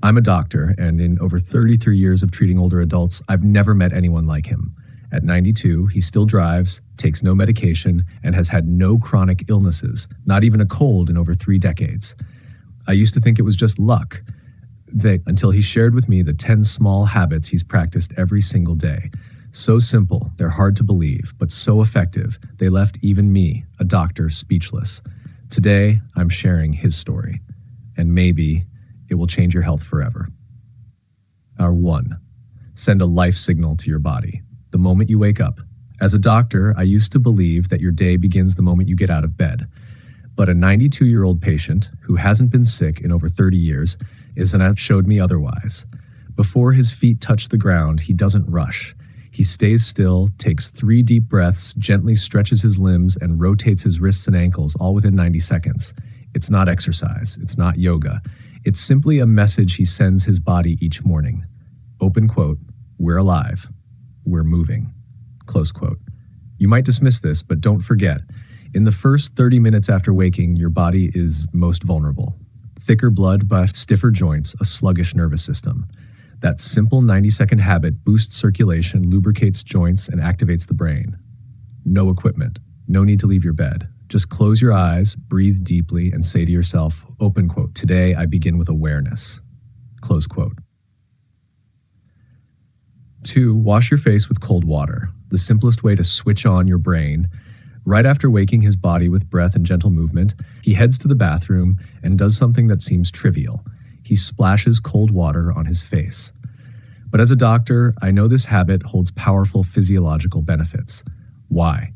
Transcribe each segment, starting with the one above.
I'm a doctor, and in over 33 years of treating older adults, I've never met anyone like him. At 92, he still drives, takes no medication, and has had no chronic illnesses, not even a cold in over 3 decades. I used to think it was just luck, until he shared with me the 10 small habits he's practiced every single day. So simple, they're hard to believe, but so effective, they left even me, a doctor, speechless. Today, I'm sharing his story, and maybe it will change your health forever. 1. Send a life signal to your body, the moment you wake up. As a doctor, I used to believe that your day begins the moment you get out of bed. But a 92-year-old patient who hasn't been sick in over 30 years showed me otherwise. Before his feet touch the ground, he doesn't rush. He stays still, takes 3 deep breaths, gently stretches his limbs, and rotates his wrists and ankles, all within 90 seconds. It's not exercise. It's not yoga. It's simply a message he sends his body each morning. Open quote, "We're alive. We're moving." Close quote. You might dismiss this, but don't forget, in the first 30 minutes after waking, your body is most vulnerable. Thicker blood but stiffer joints, a sluggish nervous system. That simple 90-second habit boosts circulation, lubricates joints, and activates the brain. No equipment. No need to leave your bed. Just close your eyes, breathe deeply, and say to yourself, open quote, "Today I begin with awareness." Close quote. 2. Wash your face with cold water, the simplest way to switch on your brain. Right after waking his body with breath and gentle movement, he heads to the bathroom and does something that seems trivial. He splashes cold water on his face. But as a doctor, I know this habit holds powerful physiological benefits. Why?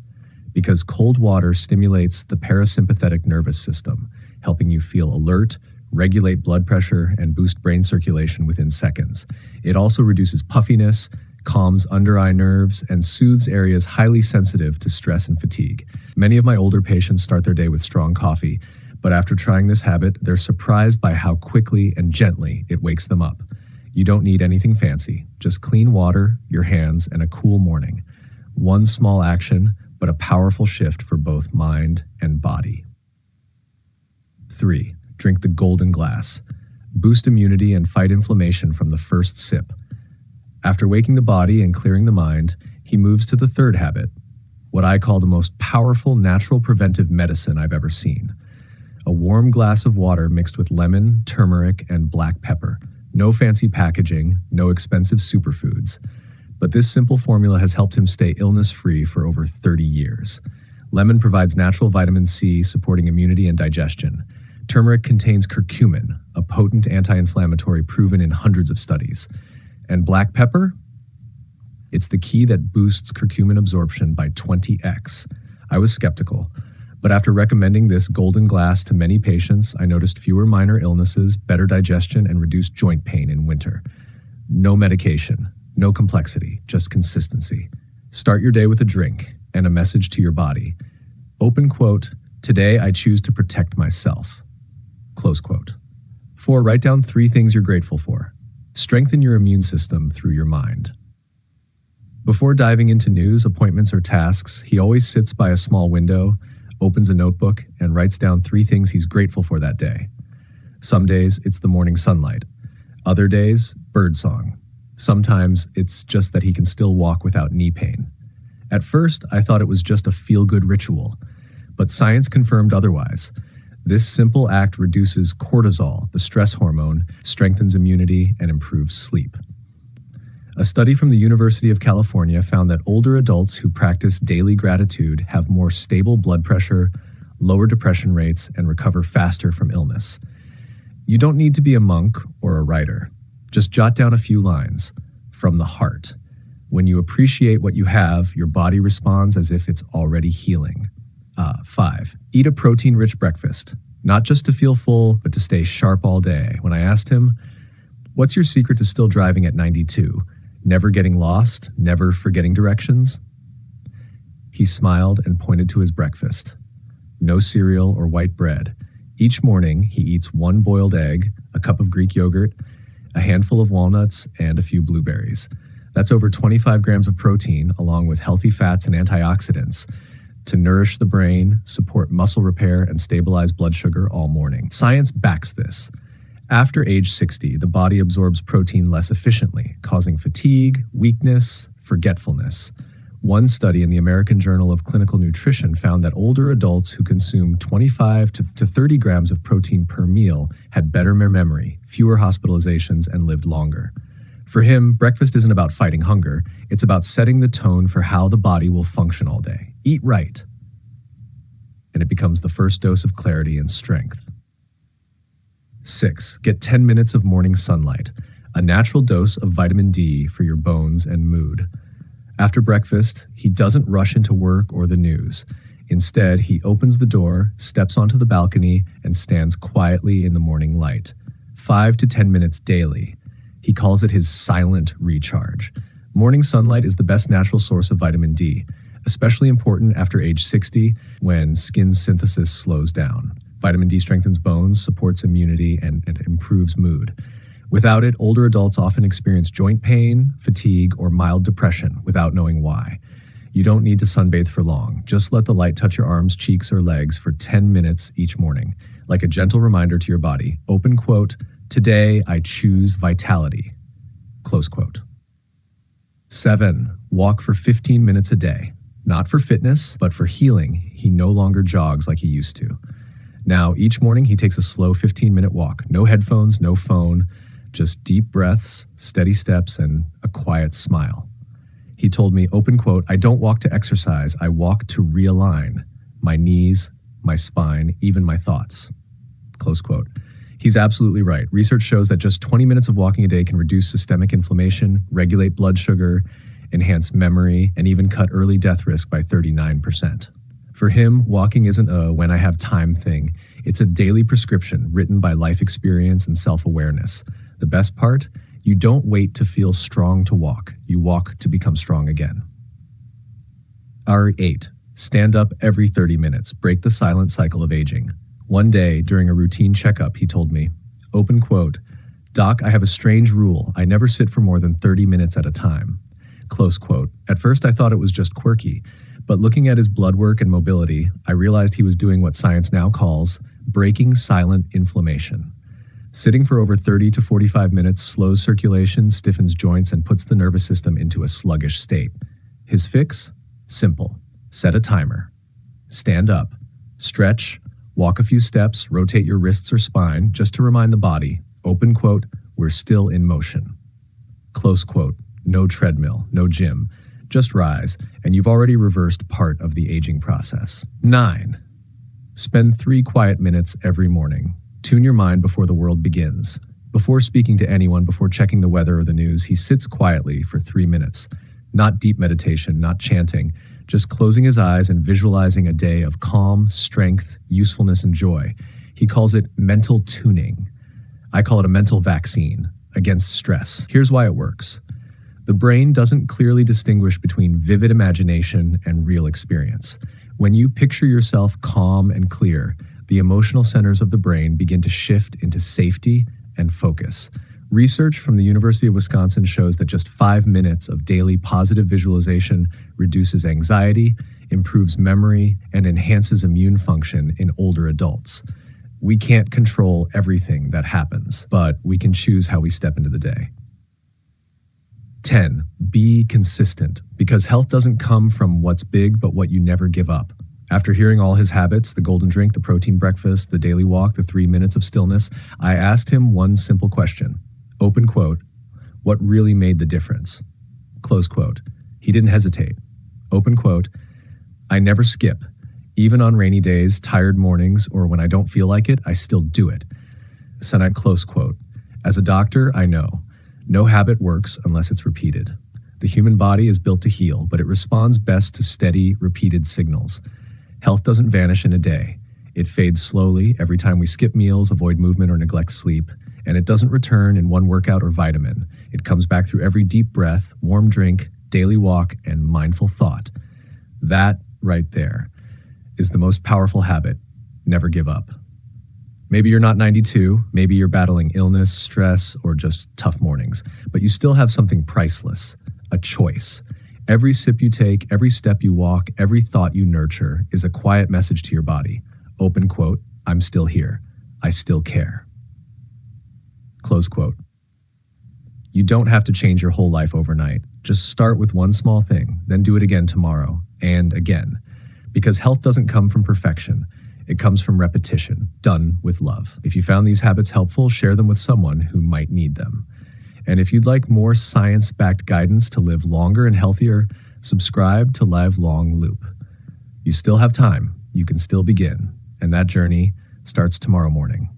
Because cold water stimulates the parasympathetic nervous system, helping you feel alert, regulate blood pressure, and boost brain circulation within seconds. It also reduces puffiness, calms under-eye nerves, and soothes areas highly sensitive to stress and fatigue. Many of my older patients start their day with strong coffee, but after trying this habit, they're surprised by how quickly and gently it wakes them up. You don't need anything fancy, just clean water, your hands, and a cool morning. One small action, but a powerful shift for both mind and body. 3. Drink the golden glass. Boost immunity and fight inflammation from the first sip. After waking the body and clearing the mind, he moves to the 3rd habit, what I call the most powerful natural preventive medicine I've ever seen. A warm glass of water mixed with lemon, turmeric, and black pepper. No fancy packaging, no expensive superfoods. But this simple formula has helped him stay illness-free for over 30 years. Lemon provides natural vitamin C, supporting immunity and digestion. Turmeric contains curcumin, a potent anti-inflammatory proven in hundreds of studies. And black pepper? It's the key that boosts curcumin absorption by 20x. I was skeptical, but after recommending this golden glass to many patients, I noticed fewer minor illnesses, better digestion, and reduced joint pain in winter. No medication, no complexity, just consistency. Start your day with a drink and a message to your body. Open quote, "Today I choose to protect myself." Close quote. 4. Write down 3 things you're grateful for. Strengthen your immune system through your mind. Before diving into news, appointments, or tasks, he always sits by a small window, opens a notebook, and writes down 3 things he's grateful for that day. Some days, it's the morning sunlight. Other days, birdsong. Sometimes, it's just that he can still walk without knee pain. At first, I thought it was just a feel-good ritual, but science confirmed otherwise. This simple act reduces cortisol, the stress hormone, strengthens immunity, and improves sleep. A study from the University of California found that older adults who practice daily gratitude have more stable blood pressure, lower depression rates, and recover faster from illness. You don't need to be a monk or a writer. Just jot down a few lines from the heart. When you appreciate what you have, your body responds as if it's already healing. 5. Eat a protein-rich breakfast, not just to feel full, but to stay sharp all day. When I asked him, "What's your secret to still driving at 92? Never getting lost? Never forgetting directions?" He smiled and pointed to his breakfast. No cereal or white bread. Each morning, he eats 1 boiled egg, a cup of Greek yogurt, a handful of walnuts, and a few blueberries. That's over 25 grams of protein, along with healthy fats and antioxidants, to nourish the brain, support muscle repair, and stabilize blood sugar all morning. Science backs this. After age 60, the body absorbs protein less efficiently, causing fatigue, weakness, forgetfulness. One study in the American Journal of Clinical Nutrition found that older adults who consume 25 to 30 grams of protein per meal had better memory, fewer hospitalizations, and lived longer. For him, breakfast isn't about fighting hunger, it's about setting the tone for how the body will function all day. Eat right. And it becomes the first dose of clarity and strength. 6. Get 10 minutes of morning sunlight, a natural dose of vitamin D for your bones and mood. After breakfast, he doesn't rush into work or the news. Instead, he opens the door, steps onto the balcony, and stands quietly in the morning light. 5 to 10 minutes daily. He calls it his silent recharge. Morning sunlight is the best natural source of vitamin D, especially important after age 60 when skin synthesis slows down. Vitamin D strengthens bones, supports immunity, and improves mood. Without it, older adults often experience joint pain, fatigue, or mild depression without knowing why. You don't need to sunbathe for long. Just let the light touch your arms, cheeks, or legs for 10 minutes each morning, like a gentle reminder to your body. Open quote, "Today I choose vitality." Close quote. 7. Walk for 15 minutes a day. Not for fitness, but for healing. He no longer jogs like he used to. Now, each morning he takes a slow 15-minute walk. No headphones, no phone, just deep breaths, steady steps, and a quiet smile. He told me, open quote, "I don't walk to exercise, I walk to realign my knees, my spine, even my thoughts." Close quote. He's absolutely right. Research shows that just 20 minutes of walking a day can reduce systemic inflammation, regulate blood sugar, enhance memory, and even cut early death risk by 39%. For him, walking isn't a when I have time thing. It's a daily prescription written by life experience and self-awareness. The best part? You don't wait to feel strong to walk. You walk to become strong again. 8. Stand up every 30 minutes. Break the silent cycle of aging. One day, during a routine checkup, he told me, open quote, "Doc, I have a strange rule. I never sit for more than 30 minutes at a time." Close quote. At first, I thought it was just quirky, but looking at his blood work and mobility, I realized he was doing what science now calls breaking silent inflammation. Sitting for over 30 to 45 minutes slows circulation, stiffens joints, and puts the nervous system into a sluggish state. His fix? Simple. Set a timer. Stand up. Stretch. Walk a few steps. Rotate your wrists or spine, just to remind the body, open quote, "We're still in motion." Close quote. No treadmill, no gym. Just rise, and you've already reversed part of the aging process. 9. Spend 3 quiet minutes every morning. Tune your mind before the world begins. Before speaking to anyone, before checking the weather or the news, he sits quietly for 3 minutes. Not deep meditation, not chanting, just closing his eyes and visualizing a day of calm, strength, usefulness, and joy. He calls it mental tuning. I call it a mental vaccine against stress. Here's why it works. The brain doesn't clearly distinguish between vivid imagination and real experience. When you picture yourself calm and clear, the emotional centers of the brain begin to shift into safety and focus. Research from the University of Wisconsin shows that just 5 minutes of daily positive visualization reduces anxiety, improves memory, and enhances immune function in older adults. We can't control everything that happens, but we can choose how we step into the day. 10. Be consistent, because health doesn't come from what's big, but what you never give up. After hearing all his habits, the golden drink, the protein breakfast, the daily walk, the 3 minutes of stillness, I asked him one simple question. Open quote, "What really made the difference?" Close quote. He didn't hesitate. Open quote, "I never skip. Even on rainy days, tired mornings, or when I don't feel like it, I still do it." Said close quote. As a doctor, I know. No habit works unless it's repeated. The human body is built to heal, but it responds best to steady, repeated signals. Health doesn't vanish in a day. It fades slowly every time we skip meals, avoid movement, or neglect sleep. And it doesn't return in one workout or vitamin. It comes back through every deep breath, warm drink, daily walk, and mindful thought. That right there is the most powerful habit. Never give up. Maybe you're not 92, maybe you're battling illness, stress, or just tough mornings, but you still have something priceless, a choice. Every sip you take, every step you walk, every thought you nurture is a quiet message to your body. Open quote, "I'm still here. I still care." Close quote. You don't have to change your whole life overnight. Just start with one small thing, then do it again tomorrow, and again. Because health doesn't come from perfection. It comes from repetition, done with love. If you found these habits helpful, share them with someone who might need them. And if you'd like more science-backed guidance to live longer and healthier, subscribe to Lifelong Loop. You still have time. You can still begin. And that journey starts tomorrow morning.